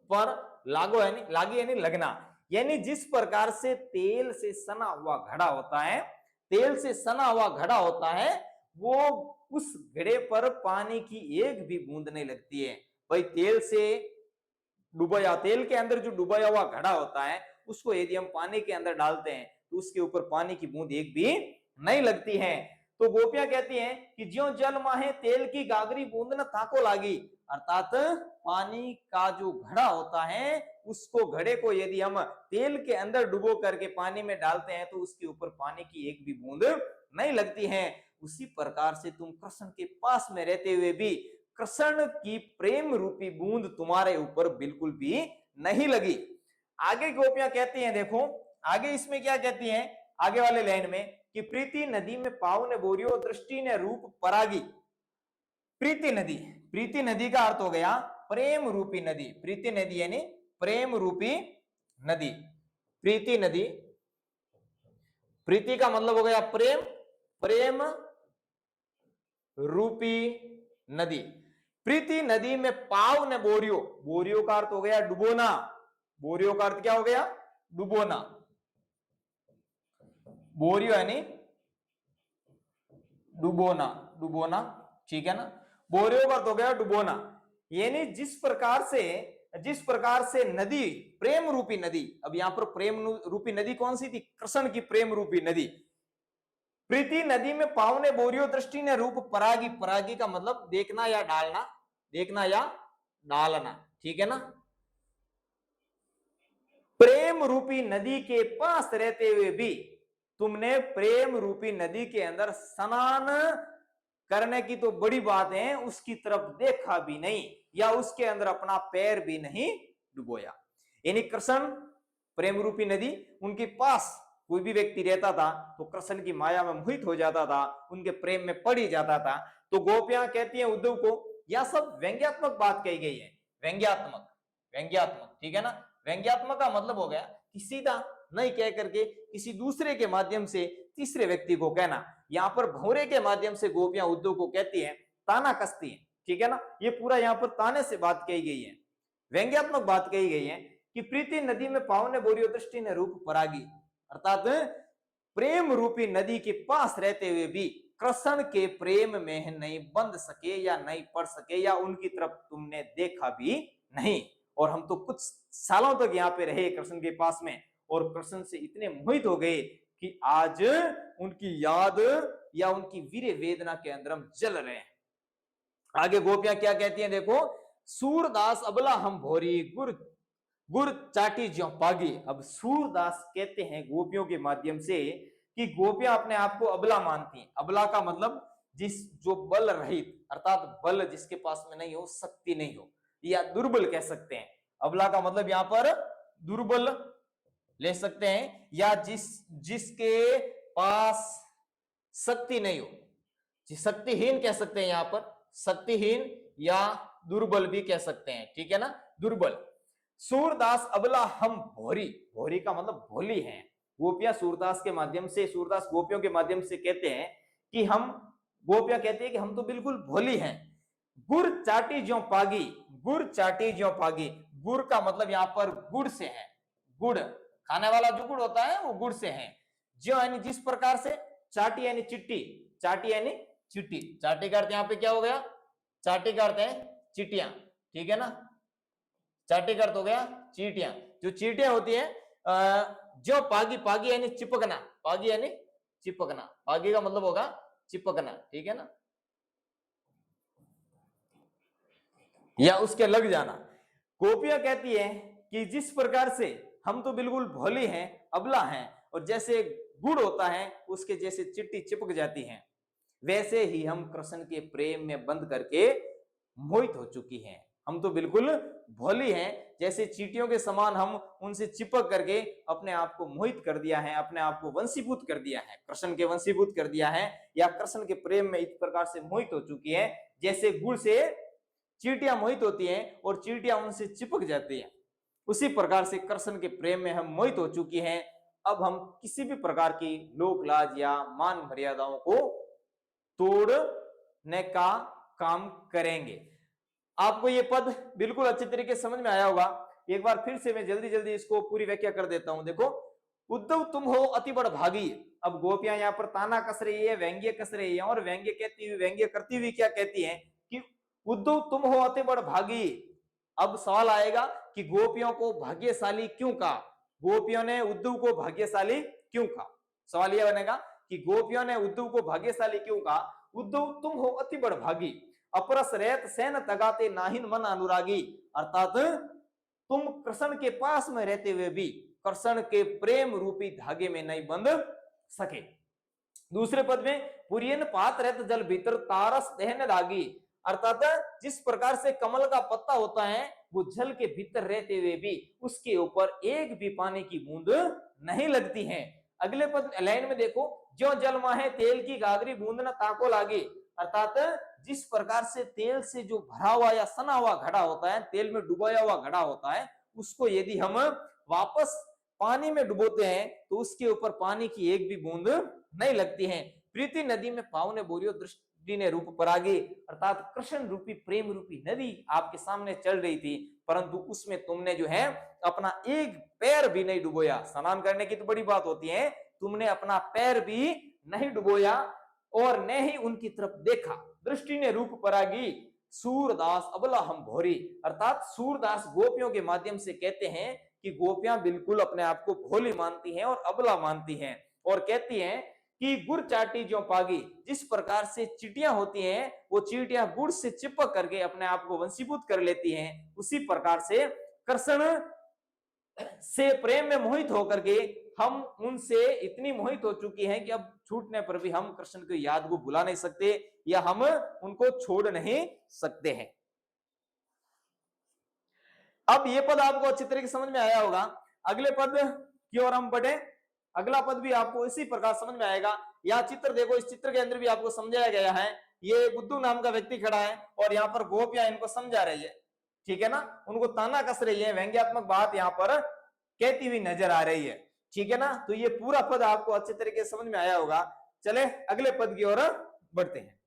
पर लागो यानी लागी यानी लगना। यानी जिस प्रकार से तेल से सना हुआ घड़ा होता है, तेल से सना हुआ घड़ा होता है, वो उस घड़े पर पानी की एक भी बूंद नहीं लगती है। भाई तेल से डुबाया, तेल के अंदर जो डुबाया हुआ घड़ा होता है, उसको यदि हम पानी के अंदर डालते हैं तो उसके ऊपर पानी की बूंद एक भी नहीं लगती है। तो गोपियां कहती हैं कि ज्यों जल माहे तेल की गागरी बूंद न ताको लागी, अर्थात पानी का जो घड़ा होता है, उसको घड़े को यदि हम तेल के अंदर डुबो करके पानी में डालते हैं तो उसके ऊपर पानी की एक भी बूंद नहीं लगती है। उसी प्रकार से तुम कृष्ण के पास में रहते हुए भी कृष्ण की प्रेम रूपी बूंद तुम्हारे ऊपर बिल्कुल भी नहीं लगी। आगे गोपियां कहती हैं, देखो आगे इसमें क्या कहती हैं, आगे वाले लाइन में कि प्रीति नदी में पाव ने बोरियो दृष्टि ने रूप परागी। प्रीति नदी, प्रीति नदी का अर्थ हो गया प्रेम रूपी नदी। प्रीति नदी यानी प्रेम रूपी नदी। प्रीति नदी, प्रीति का मतलब हो गया प्रेम, प्रेम रूपी नदी। प्रीति नदी में पाव ने बोरियो, बोरियो का अर्थ हो गया डुबोना, बोरियो का अर्थ क्या हो गया, डुबोना। बोरियो यानी डुबोना, डुबोना, ठीक है ना। बोरियो का अर्थ हो गया डुबोना, यानी जिस प्रकार से नदी, प्रेम रूपी नदी, अब यहां पर प्रेम रूपी नदी कौन सी थी, कृष्ण की प्रेम रूपी नदी। प्रीति नदी में पाव ने बोरियो दृष्टि ने रूप परागी, परागी का मतलब देखना या डालना, देखना या डालना, ठीक है ना। प्रेम रूपी नदी के पास रहते हुए भी तुमने प्रेम रूपी नदी के अंदर स्नान करने की तो बड़ी बात है, उसकी तरफ देखा भी नहीं या उसके अंदर अपना पैर भी नहीं डुबोया। यानी कृष्ण प्रेम रूपी नदी, उनके पास कोई भी व्यक्ति रहता था तो कृष्ण की माया में मोहित हो जाता था, उनके प्रेम में पड़ ही जाता था। तो गोपियां कहती हैं उद्धव को, यह सब व्यंग्यात्मक बात कही गई है, व्यंग्यात्मक, व्यंग्यात्मक, ठीक है ना। व्यंग्यात्मक का मतलब हो गया कि सीधा नहीं कह करके किसी दूसरे के माध्यम से तीसरे व्यक्ति को कहना। यहाँ पर भौरे के माध्यम से गोपियां उद्धव को कहती हैं, ताना कसती हैं, ठीक है ना। ये पूरा यहाँ पर ताने से बात कही गई है, व्यंग्यात्मक बात कही गई है कि प्रीति नदी में पाव ने बोरियो दृष्टि ने रूप परागी, अर्थात प्रेम रूपी नदी के पास रहते हुए भी कृष्ण के प्रेम में नहीं बंध सके या नहीं पढ़ सके या उनकी तरफ तुमने देखा भी नहीं। और हम तो कुछ सालों तक यहाँ पे रहे कृष्ण के पास में और कृष्ण से इतने मोहित हो गए कि आज उनकी याद या उनकी वीर वेदना के अंदर हम जल रहे हैं। आगे गोपियां क्या कहती हैं, देखो, सूरदास अबला हम भोरी गुर चाटी ज्यों पागी। अब सूरदास कहते हैं गोपियों के माध्यम से कि गोपियां अपने आप को अबला मानती हैं। अबला का मतलब जो बल रहित, अर्थात बल जिसके पास में नहीं हो, शक्ति नहीं हो, या दुर्बल कह सकते हैं। अबला का मतलब यहां पर दुर्बल ले सकते हैं या जिसके पास शक्ति नहीं हो, शक्तिहीन कह सकते हैं, यहां पर शक्तिहीन या दुर्बल भी कह सकते हैं, ठीक है ना, दुर्बल। सूरदास अबला हम भोरी, भोरी का मतलब भोली हैं। गोपियां सूरदास के माध्यम से, सूरदास गोपियों के माध्यम से कहते हैं कि हम, गोपियां कहती है कि हम तो बिल्कुल भोली हैं। गुड़ चाटी ज्यों पागी, गुड़ चाटी ज्यों पागी, गुड़ का मतलब यहाँ पर गुड़ से है, गुड़ खाने वाला जो गुड़ होता है वो गुड़ से है। ज्यों यानी जिस प्रकार से, चाटी यानी चिट्टी, चाटी यानी चिट्टी, चाटी का अर्थ यहाँ पे क्या हो गया, चाटी का अर्थ है चिटियां, ठीक है ना। चाटी का अर्थ हो गया चीटियां, जो चीटियां होती है जो पागी, पागी यानी चिपकना, पागी यानी चिपकना, पागी का मतलब होगा चिपकना, ठीक है ना, या उसके लग जाना। गोपियां कहती है कि जिस प्रकार से हम तो बिल्कुल भोली हैं, अबला हैं, और जैसे गुड़ होता है उसके जैसे चिट्टी चिपक जाती है, वैसे ही हम कृष्ण के प्रेम में बंद करके मोहित हो चुकी हैं। हम तो बिल्कुल भोली हैं, जैसे चींटियों के समान हम उनसे चिपक करके अपने आप को मोहित कर दिया है, अपने आप को वंशीभूत कर दिया है, कृष्ण के वंशीभूत कर दिया है, या कृष्ण के प्रेम में इस प्रकार से मोहित हो चुकी है जैसे गुड़ से चींटियां मोहित होती हैं और चींटियां उनसे चिपक जाती हैं। उसी प्रकार से कृष्ण के प्रेम में हम मोहित हो चुकी हैं। अब हम किसी भी प्रकार की लोक लाज या मान मर्यादाओं को तोड़ने का काम करेंगे। आपको ये पद बिल्कुल अच्छे तरीके से समझ में आया होगा। एक बार फिर से मैं जल्दी जल्दी इसको पूरी व्याख्या कर देता हूं। देखो, उद्धव तुम हो अति बड़ भागी। अब गोपियां यहाँ पर ताना कस रही है, व्यंग्य कस रही है, और व्यंग्य कहती हुई, व्यंग्य करती हुई क्या कहती है कि उद्धव तुम हो अति बड़ भागी। अब सवाल आएगा कि गोपियों को भाग्यशाली क्यों कहा, गोपियों ने उद्धव को भाग्यशाली क्यों कहा। सवाल यह बनेगा कि गोपियों ने उद्धव को भाग्यशाली क्यों कहा। उद्धव तुम हो अति बड़ भागी, अपरस रहत सैन तगाते नाहिन मन अनुरागी। अर्थात तुम कृष्ण के पास में रहते हुए भी कृष्ण के प्रेम रूपी धागे में नहीं बंध सके। दूसरे पद में पुरियन पात रहत जल भीतर तारस दहन दागी। अर्थात जिस प्रकार से कमल का पत्ता होता है वो जल के भीतर रहते हुए भी उसके ऊपर एक भी पानी की बूंद नहीं लगती है। अगले पद लाइन में देखो, जो जल माहे तेल की गागरी बूंद न ताको लागे। अर्थात जिस प्रकार से तेल से जो भरा हुआ या सना हुआ घड़ा होता है, तेल में डुबाया हुआ घड़ा होता है, उसको यदि हम वापस पानी में डुबोते हैं तो उसके ऊपर पानी की एक भी बूंद नहीं लगती है। प्रीति नदी में पाव ने बोरियो दृष्टि ने रूप परागी। अर्थात कृष्ण रूपी प्रेम रूपी नदी आपके सामने चल रही थी, परंतु उसमें तुमने जो है अपना एक पैर भी नहीं डुबोया। स्नान करने की तो बड़ी बात होती है, तुमने अपना पैर भी नहीं डुबोया और न ही उनकी तरफ देखा। दृष्टि ने रूप परागी, सूरदास अबला हम भोरी। अर्थात सूरदास गोपियों के माध्यम से कहते हैं कि गोपियां बिल्कुल अपने आप को भोली मानती हैं और अबला मानती हैं, और कहती हैं कि गुड़ चाटी जो पागी। जिस प्रकार से चींटियां होती हैं वो चींटियां गुड़ से चिपक करके अपने आप को वंशीभूत कर लेती हैं, उसी प्रकार से कृष्ण से प्रेम में मोहित होकर के हम उनसे इतनी मोहित हो चुकी हैं कि अब छूटने पर भी हम कृष्ण की याद को भुला नहीं सकते या हम उनको छोड़ नहीं सकते हैं। अब ये पद आपको अच्छी तरीके समझ में आया होगा। अगले पद की ओर हम बढ़े। अगला पद भी आपको इसी प्रकार समझ में आएगा। यह चित्र देखो, इस चित्र के अंदर भी आपको समझाया गया है। ये बुद्धू नाम का व्यक्ति खड़ा है और यहाँ पर गोपियां इनको समझा रही है, ठीक है ना, उनको ताना कस रही है, व्यंग्यात्मक बात यहाँ पर कहती हुई नजर आ रही है, ठीक है ना। तो ये पूरा पद आपको अच्छे तरीके से समझ में आया होगा। चले अगले पद की ओर बढ़ते हैं।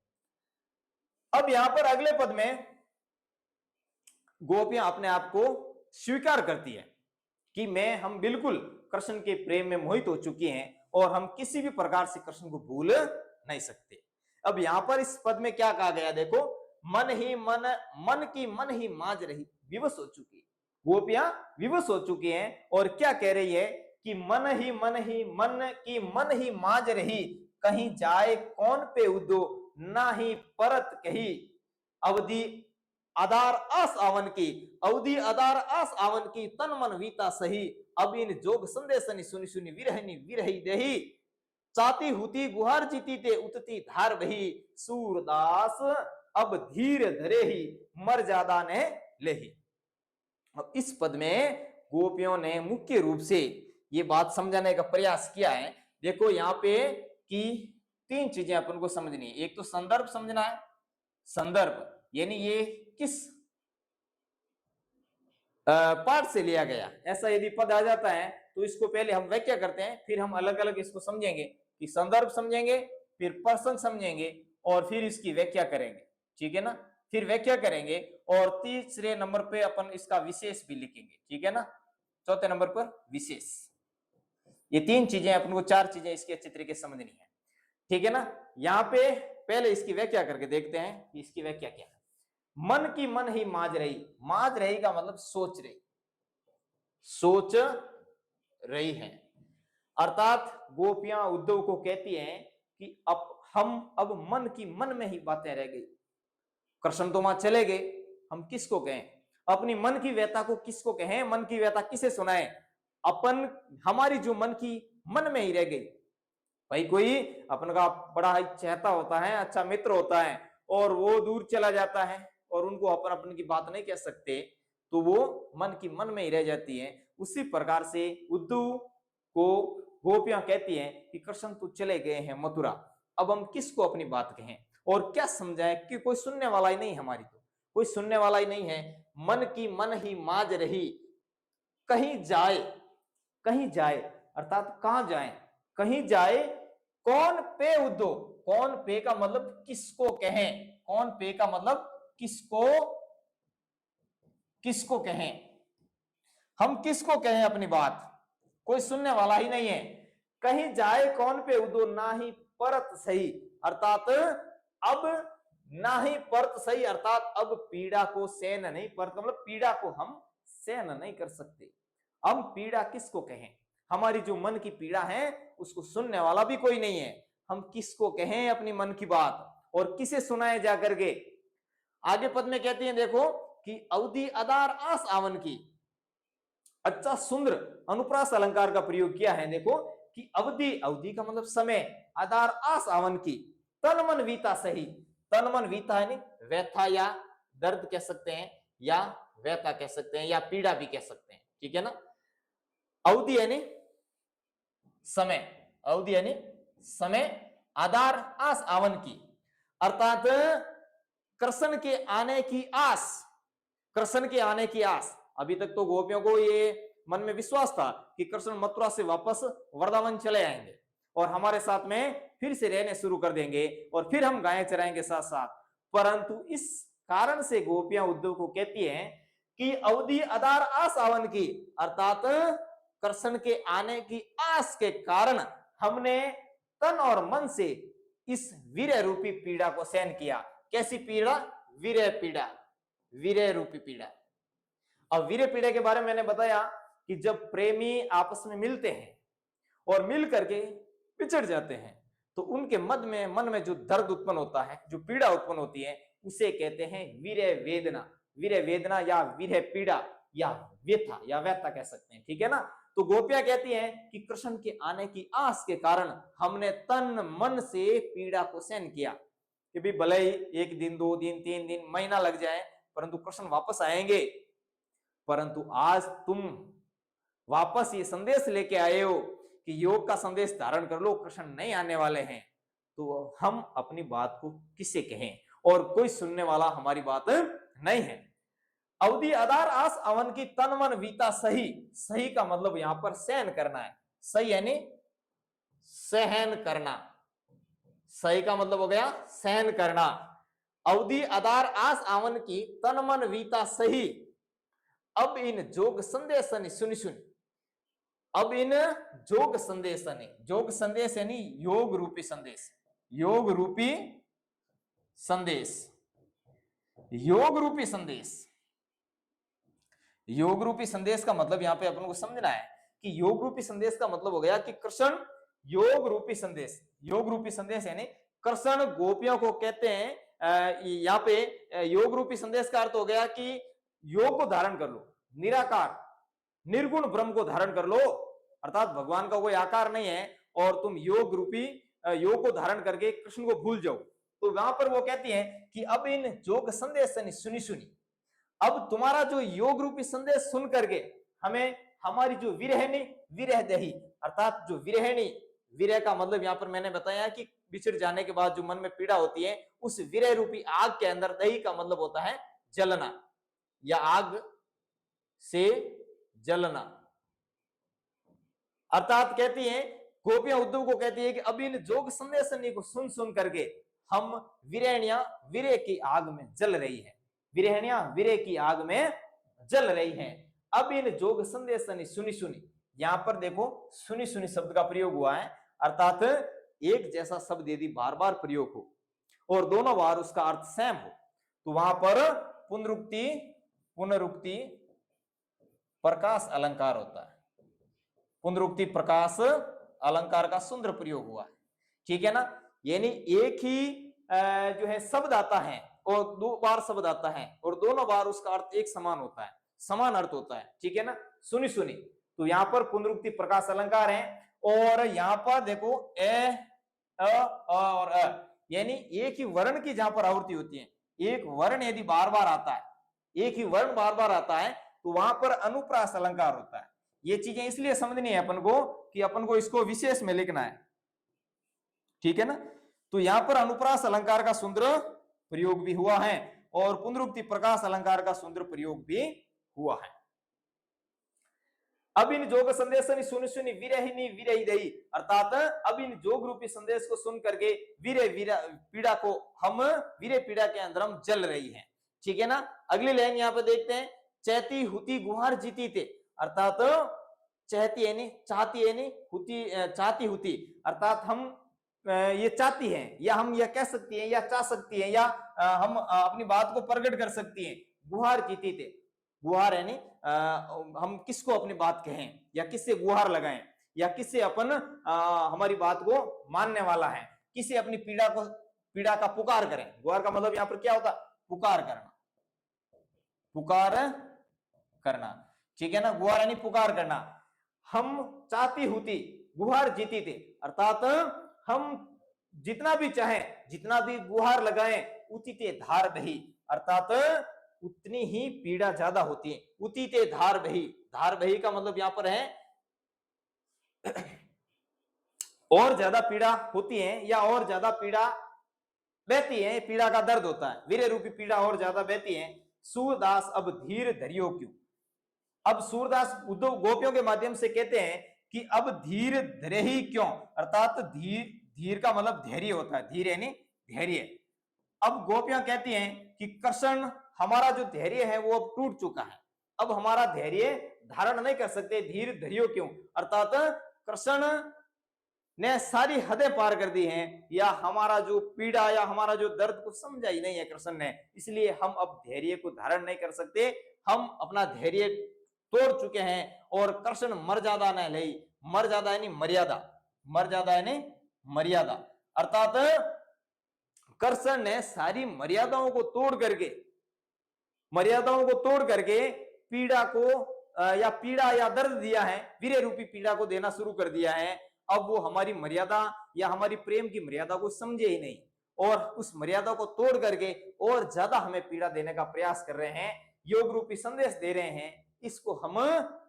अब यहाँ पर अगले पद में गोपियां अपने आप को स्वीकार करती है कि हम बिल्कुल कृष्ण के प्रेम में मोहित हो चुकी हैं और हम किसी भी प्रकार से कृष्ण को भूल नहीं सकते। अब यहां पर इस पद में क्या कहा गया, देखो, मन की मन ही माज रही विवश हो चुकी। गोपियां विवश हो चुकी हैं और क्या कह रही है कि मन की मन ही माज रही, कहीं जाए कौन पे उदो, ना ही परत कही अवधि आधार आस आवन की, अवधि आधार आस आवन की, तन मन वीता सही, अब इन जोग संदेशनि सुनि सुनि विरहनि विरही देही, चाती हुती गुहार जीती ते उतती धार बही, सूरदास अब धीर धरे ही मर ज्यादा ने लेही। अब इस पद में गोपियों ने मुख्य रूप से ये बात समझाने का प्रयास किया है। देखो यहाँ पे कि तीन चीजें अपन को समझनी है। एक तो संदर्भ समझना है, संदर्भ यानी ये किस पाठ से लिया गया, ऐसा यदि पद आ जाता है तो इसको पहले हम व्याख्या करते हैं, फिर हम अलग अलग इसको समझेंगे कि संदर्भ समझेंगे, फिर प्रसंग समझेंगे और फिर इसकी व्याख्या करेंगे, ठीक है ना। फिर व्याख्या करेंगे और तीसरे नंबर पे अपन इसका विशेष भी लिखेंगे, ठीक है ना। चौथे नंबर पर विशेष। ये तीन चीजें अपन को, चार चीजें इसकी अच्छी तरीके से समझनी है, ठीक है ना। यहाँ पे पहले इसकी व्याख्या करके देखते हैं कि इसकी व्याख्या क्या है। मन की मन ही माज रही, माज रही का मतलब सोच रही, सोच रही है। अर्थात गोपियां उद्धव को कहती हैं कि अब मन की मन में ही बातें रह गई, कृष्ण तो वहां चले गए, हम किसको कहें, अपनी मन की व्यथा को किसको कहें, मन की व्यथा किसे सुनाएं, अपन हमारी जो मन की मन में ही रह गई। भाई कोई अपन का बड़ा ही चाहता होता है, अच्छा मित्र होता है और वो दूर चला जाता है और उनको अपन की बात नहीं कह सकते, तो वो मन की मन में ही रह जाती है। उसी प्रकार से उद्धव को गोपियां कहती हैं कि कृष्ण तो चले गए हैं मथुरा, अब हम किसको अपनी बात कहें और क्या समझाएं कि कोई सुनने वाला ही नहीं, हमारी तो कोई सुनने वाला ही नहीं है। मन की मन ही माज रही, कहीं जाए, कहीं जाए अर्थात कहां जाए, कहीं जाए कौन पे उद्धव, कौन पे का मतलब किसको कहें, कौन पे का मतलब किसको, किसको कहें। हम किसको कहें अपनी बात, कोई सुनने वाला ही नहीं है। कहीं जाए कौन पे उदो ना ही परत सही, अर्थात अब ना ही परत सही, अर्थात अब पीड़ा को सहन नहीं, परत मतलब पीड़ा को हम सहन नहीं कर सकते। हम पीड़ा किसको कहें, हमारी जो मन की पीड़ा है उसको सुनने वाला भी कोई नहीं है, हम किसको कहें अपनी मन की बात, और किसे सुनाए जा करके। आगे पद में कहते हैं देखो कि अवधि आधार आस आवन की, अच्छा सुंदर अनुप्रास अलंकार का प्रयोग किया है देखो कि अवधि, अवधि का मतलब समय, आधार आस आवन की, तन मन वीता सही, तन मन वीता है नहीं व्यथा या दर्द कह सकते हैं, या व्यथा कह सकते हैं, या पीड़ा भी कह सकते हैं, ठीक है ना। अवधि यानी समय, अवधि यानी समय, आधार आस आवन की, अर्थात कृष्ण के आने की आस, कृष्ण के आने की आस। अभी तक तो गोपियों को ये मन में विश्वास था कि कृष्ण मथुरा से वापस वृंदावन चले आएंगे और हमारे साथ में फिर से रहने शुरू कर देंगे और फिर हम गायें चराएंगे साथ साथ। परंतु इस कारण से गोपियां उद्धव को कहती हैं कि अवधि आधार आस आवन की, अर्थात कृष्ण के आने की आस के कारण हमने तन और मन से इस वीर्य रूपी पीड़ा को सहन किया। कैसी पीड़ा, वीर्य पीड़ा, वीर्य रूपी पीड़ा। अब वीर्य पीड़ा के बारे में मैंने बताया कि जब प्रेमी आपस में मिलते हैं और मिल करके बिछड़ जाते हैं तो उनके मन में जो दर्द उत्पन्न होता है, जो पीड़ा उत्पन्न होती है, उसे कहते हैं वीर्य वेदना, वीर्य वेदना या वीर्य पीड़ा या व्यथा, या व्यथा कह सकते हैं, ठीक है ना। तो गोपियां कहती हैं कि कृष्ण के आने की आस के कारण हमने तन मन से पीड़ा को सहन किया, कि भी भले ही 1 दिन 2 दिन 3 दिन महीना लग जाए परंतु कृष्ण वापस आएंगे। परंतु आज तुम वापस ये संदेश लेके आए हो कि योग का संदेश धारण कर लो, कृष्ण नहीं आने वाले हैं, तो हम अपनी बात को किससे कहें, और कोई सुनने वाला हमारी बात नहीं है। अवधि आधार आस अवन की तन मन वीता सही, सही का मतलब यहां पर सहन करना है, सही यानी सहन करना, सही का मतलब हो गया सहन करना। अवधि आधार आस आवन की तन मन वीता सही, अब इन जोग संदेश सुनि सुनि, अब इन जोग संदेश, जोग संदेश यानी योग रूपी संदेश, योग रूपी संदेश, योग रूपी संदेश। योग रूपी संदेश का मतलब यहां पे अपन को समझना है कि योग रूपी संदेश का मतलब हो गया कि कृष्ण योग रूपी संदेश, योग रूपी संदेश यानी कृष्ण गोपियों को कहते हैं यहाँ पे योग रूपी संदेश का अर्थ हो गया कि योग को धारण कर लो, निराकार निर्गुण ब्रह्म को धारण कर लो, अर्थात भगवान का कोई आकार नहीं है और तुम योग रूपी योग को धारण करके कृष्ण को भूल जाओ। तो वहां पर वो कहती हैं कि अब इन योग संदेश सुनी सुनी, अब तुम्हारा जो योग रूपी संदेश सुन करके हमें हमारी जो विरहनी विरह दही, अर्थात जो विरहनी, विरह का मतलब यहां पर मैंने बताया कि बिछड़ जाने के बाद जो मन में पीड़ा होती है, उस विरह रूपी आग के अंदर, दही का मतलब होता है जलना या आग से जलना, अर्थात कहती हैं गोपियां उद्धव को कहती है कि अब इन जोग संदेश को सुन सुन करके हम विरहणियां विरह की आग में जल रही है, विरहणियां विरह की आग में जल रही हैं। अब इन जोग संदेश सुनी सुनी, यहां पर देखो सुनी सुनी शब्द का प्रयोग हुआ है, अर्थात एक जैसा शब्द यदि बार बार प्रयोग हो और दोनों बार उसका अर्थ सेम हो तो वहां पर पुनरुक्ति पुनरुक्ति प्रकाश अलंकार होता है, पुनरुक्ति प्रकाश अलंकार का सुंदर प्रयोग हुआ है, ठीक है ना। यानी एक ही जो है शब्द आता है और 2 बार शब्द आता है और दोनों बार उसका अर्थ एक समान होता है, समान अर्थ होता है, ठीक है ना। सुनी सुनी, तो यहां पर पुनरुक्ति प्रकाश अलंकार है और यहां पर देखो ए और यानी एक ही वर्ण की जहां पर आवृत्ति होती है, एक वर्ण यदि बार बार आता है, एक ही वर्ण बार बार आता है तो वहां पर अनुप्रास अलंकार होता है। ये चीजें इसलिए समझनी है अपन को कि अपन को इसको विशेष में लिखना है, ठीक है ना। तो यहां पर अनुप्रास अलंकार का सुंदर प्रयोग भी हुआ है और पुनरुक्ति प्रकाश अलंकार का सुंदर प्रयोग भी हुआ है। अब इन जोग संदेश सुनि सुनि विरहिनी विरही दही, अर्थात अब इन जोग रूपी संदेश को सुन करके पीड़ा को हम वीरे पीड़ा के अंदर हम जल रही हैं, ठीक है ना। अगली लाइन यहाँ पे देखते हैं, चैती हुती गुहार जीती थे, अर्थात चाहती है नहीं, चाहती है नहीं, होती चाहती होती, अर्थात हम ये चाहती है, या हम यह कह सकती है, या चाह सकती है, या हम अपनी बात को प्रकट कर सकती है। गुहार जीती थे, गुहार है नहीं, हम किसको अपनी बात कहें, या किससे गुहार लगाएं, या किससे अपन हमारी बात को मानने वाला है, किसे अपनी पीड़ा का पुकार करें। गुहार का मतलब यहाँ पर क्या होता, पुकार करना, पुकार करना, ठीक है ना, गुहार यानी पुकार करना। हम चाहती होती, गुहार जीती थे, अर्थात हम जितना भी चाहें, जितना भी गुहार लगाएं, उतिते धार बही, अर्थात उतनी ही पीड़ा ज्यादा होती है। उतिते धार बही, धार बही का मतलब यहां पर है और ज्यादा पीड़ा होती है, या और ज्यादा पीड़ा बहती है, पीड़ा का दर्द होता है, वीर्य रूपी पीड़ा और ज्यादा बहती है। सूरदास अब धीर धरियो क्यों। अब सूरदास उद्धव गोपियों के माध्यम से कहते हैं कि अब धीर धरे ही क्यों, अर्थात धीर का मतलब धैर्य होता है, धीर यानी धैर्य। अब गोपियां कहती हैं कि कृष्ण हमारा जो धैर्य है वो अब टूट चुका है, अब हमारा धैर्य धारण नहीं कर सकते, धीर धरियो क्यों, अर्थात कृष्ण ने सारी हदें पार कर दी हैं, या हमारा जो पीड़ा या हमारा जो दर्द को समझा ही नहीं है कृष्ण ने, इसलिए हम अब धैर्य को धारण नहीं कर सकते, हम अपना धैर्य तोड़ चुके हैं। और कृष्ण मर्यादा न ले, मर्यादा यानी मर्यादा, मर्यादा यानी मर्यादा, अर्थात कृष्ण ने सारी मर्यादाओं को तोड़ करके, मर्यादाओं को तोड़ करके पीड़ा को या पीड़ा या दर्द दिया है, वीर्य रूपी पीड़ा को देना शुरू कर दिया है। अब वो हमारी मर्यादा या हमारी प्रेम की मर्यादा को समझे ही नहीं, और उस मर्यादा को तोड़ करके और ज्यादा हमें पीड़ा देने का प्रयास कर रहे हैं, योग रूपी संदेश दे रहे हैं, इसको हम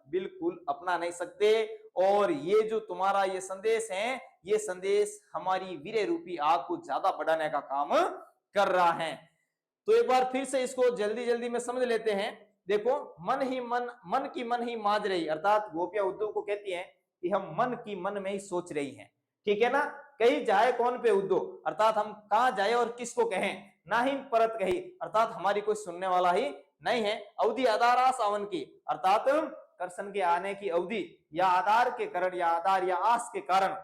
बिल्कुल अपना नहीं सकते। और ये जो तुम्हारा ये संदेश है, ये संदेश हमारी वीर्य रूपी आग को ज्यादा बढ़ाने का काम कर रहा है। तो एक बार फिर से इसको जल्दी जल्दी में समझ लेते हैं। देखो, मन की मन ही माज रही, अर्थात गोपियां उद्धव को कहती हैं कि हम मन की मन में ही सोच रही हैं, ठीक है ना। कहीं जाए कौन पे उद्धव, अर्थात हम कहां जाए और किसको कहें, ना ही परत कही, अर्थात हमारी कोई सुनने वाला ही नहीं है। अवधि आधार सावन की, अर्थात कृष्ण के आने की अवधि या आधार के कारण या आधार या आस के कारण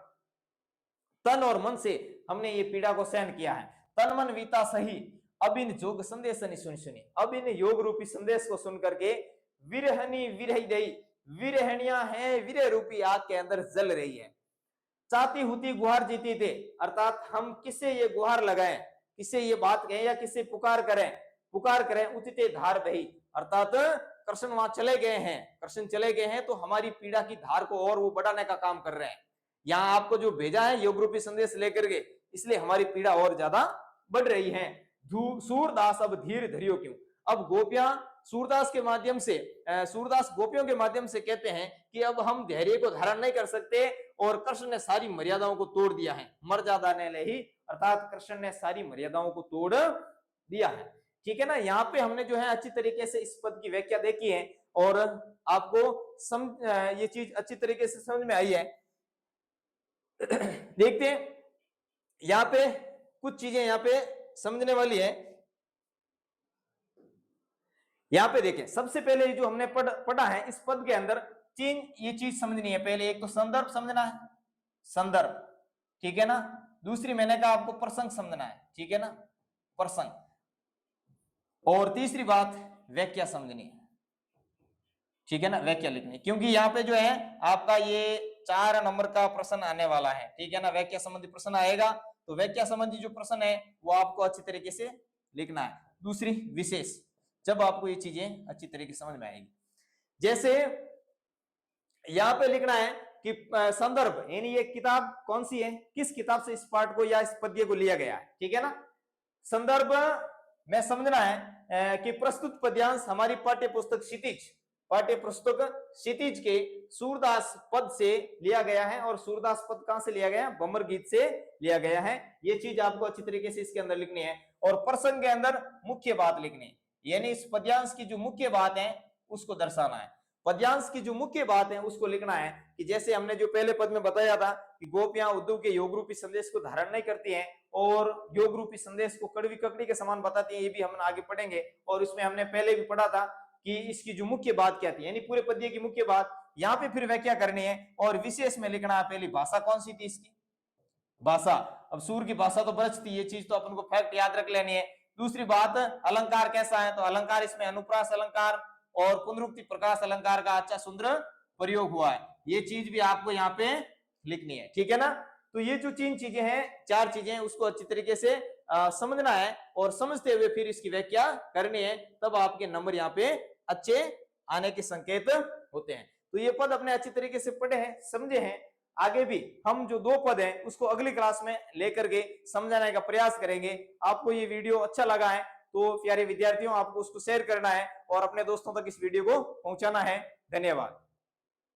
तन और मन से हमने ये पीड़ा को सहन किया है। तन मन वीता सही, अब इन जोग संदेश सुनी, अब इन योग रूपी संदेश को सुन करके विरहनी विरही दई, विरहणिया है, विरह रूपी आग के अंदर जल रही है। चाहती होती गुहार जीती थे, अर्थात हम किसे ये गुहार लगाएं, किसे ये बात कहें, या किसे पुकार करें, उतिते धार बही, अर्थात कृष्ण वहां चले गए हैं, कृष्ण चले गए हैं तो हमारी पीड़ा की धार को और वो बढ़ाने का काम कर रहे हैं। यहाँ आपको जो भेजा है योग रूपी संदेश लेकर के, इसलिए हमारी पीड़ा और ज्यादा बढ़ रही है। सूरदास अब धीर धरियो क्यों। अब गोपियां सूरदास के माध्यम से, सूरदास गोपियों के माध्यम से कहते हैं कि अब हम धैर्य को धारण नहीं कर सकते, और कृष्ण ने सारी मर्यादाओं को तोड़ दिया है, मर्यादा ने ले ही, अर्थात कृष्ण ने सारी मर्यादाओं को तोड़ दिया है, ठीक है ना। यहाँ पे हमने जो है अच्छी तरीके से इस पद की व्याख्या देखी है, और आपको ये चीज अच्छी तरीके से समझ में आई है। देखते हैं यहाँ पे कुछ चीजें यहाँ पे समझने वाली है। यहाँ पे देखें, सबसे पहले जो हमने पढ़ा है इस पद के अंदर ये चीज समझनी है। पहले एक तो संदर्भ समझना है, संदर्भ, ठीक है ना। दूसरी मैंने कहा आपको प्रसंग समझना है, ठीक है ना, प्रसंग। और तीसरी बात व्याख्या समझनी है, ठीक है ना, व्याख्या लिखनी, क्योंकि यहाँ पे जो है आपका ये 4 नंबर का प्रश्न आने वाला है, ठीक है ना। व्याख्या संबंधी प्रश्न आएगा, तो व्याख्या संबंधी जो प्रश्न है वो आपको अच्छी तरीके से लिखना है। दूसरी विशेष, जब आपको ये चीजें अच्छी तरीके से समझ में आएगी, जैसे यहाँ पे लिखना है कि संदर्भ, यानी ये किताब कौन सी है, किस किताब से इस पाठ को या इस पद्य को लिया गया है, ठीक है ना। संदर्भ में समझना है कि प्रस्तुत पद्यांश हमारी पाठ्य पुस्तक क्षितिज के सूरदास पद से लिया गया है, और सूरदास पद कहां से लिया गया है, बम्बर गीत से लिया गया है। ये चीज आपको अच्छी तरीके से इसके अंदर लिखनी है। और प्रसंग के अंदर मुख्य बात लिखनी है, यानी इस पद्यांश की जो मुख्य बात है उसको दर्शाना है। पद्यांश की जो मुख्य बात है उसको लिखना है कि जैसे हमने जो पहले पद में बताया था कि गोपियां उद्धव के योग रूपी संदेश को धारण नहीं करती हैं, और योग रूपी संदेश को कड़वी ककड़ी के समान बताती हैं, ये भी हम आगे पढ़ेंगे। और इसमें हमने पहले भी पढ़ा था कि इसकी जो मुख्य बात क्या थी, यानी पूरे पद्य की मुख्य बात। यहाँ पे फिर व्याख्या करनी है और विशेष में लिखना है पहली भाषा कौन सी थी इसकी, भाषा। अब सूर की भाषा तो ब्रज थी, ये चीज तो अपन को फैक्ट याद रख लेनी है। दूसरी बात, अलंकार कैसा है, तो अलंकार इसमें अनुप्रास अलंकार और पुनरुक्ति प्रकाश अलंकार का अच्छा सुंदर प्रयोग हुआ है, ये चीज भी आपको यहाँ पे लिखनी है, ठीक है ना। तो ये जो 3 चीजें हैं, 4 चीजें, उसको अच्छी तरीके से समझना है और समझते हुए फिर इसकी व्याख्या करनी है, तब आपके नंबर यहाँ पे अच्छे आने के संकेत होते हैं। तो ये पद अपने अच्छी तरीके से पढ़े हैं, समझे हैं। आगे भी हम जो 2 पद हैं उसको अगली क्लास में लेकर के समझाने का प्रयास करेंगे। आपको ये वीडियो अच्छा लगा है तो प्यारे विद्यार्थियों, आपको उसको शेयर करना है और अपने दोस्तों तक इस वीडियो को पहुंचाना है। धन्यवाद।